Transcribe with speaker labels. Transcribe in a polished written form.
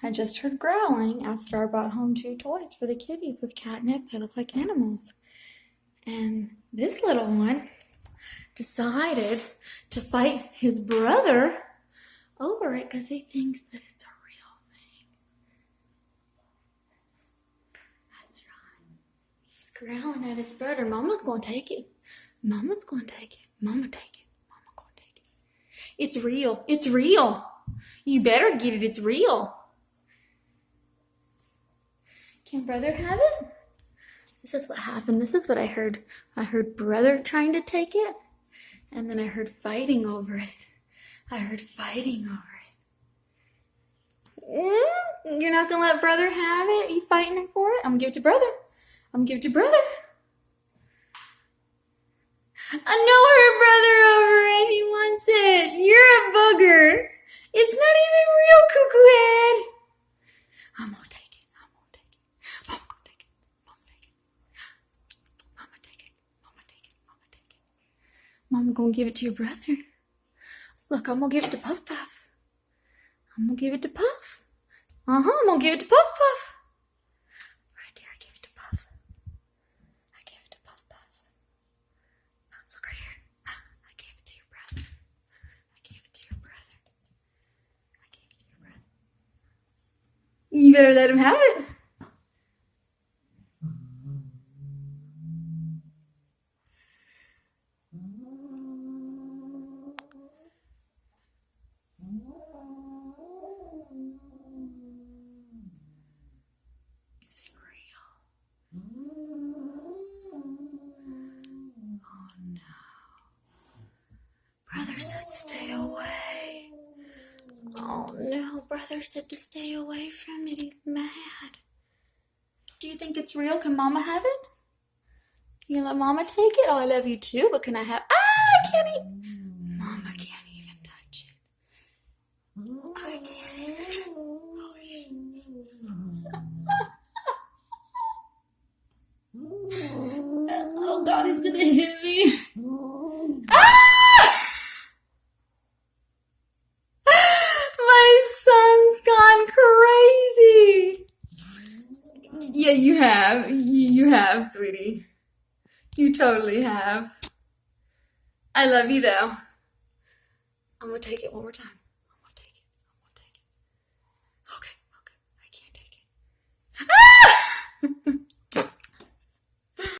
Speaker 1: I just heard growling after I brought home 2 toys for the kitties with Catnip. They look like animals. And this little one decided to fight his brother over it because he thinks that it's a real thing. That's right. He's growling at his brother. Mama's going to take it. Mama's going to take it. Mama take it. Mama going to take it. It's real. It's real. You better get it. It's real. Can brother have it? This is what happened. This is what I heard. I heard brother trying to take it, and then I heard fighting over it. I heard fighting over it. You're not going to let brother have it? You fighting for it? I'm going to give it to brother. I'm going to give it to brother. I know her brother over it. He wants it. You're a booger. It's not even real, cuckoo head. I'm going to take it. I'm going to take it. Mama going to take it. Mama take it. Mama take it. Mama take it. Mama take it. Mama going to give it to your brother. Look, I'm going to give it to Puff Puff. I'm going to give it to Puff. I'm going to give it to Puff Puff. Right there, I give it to Puff. I give it to Puff Puff. Look right here. I gave it to your brother. I gave it to your brother. I gave it to your brother. You better let him have it. Is it real? Oh no. Brother said stay away. Oh no, brother said to stay away from it. He's mad. Do you think it's real? Can mama have it? You let mama take it? Oh, I love you too, but can I have... I can't even... Mama can't even touch it. I can't even... Oh God, he's gonna hit me. My son's gone crazy. Yeah, you have. You have, sweetie. You totally have. I love you, though. I'm going to take it one more time. I'm going to take it. I'm going to take it. Okay. I can't take it. Ah!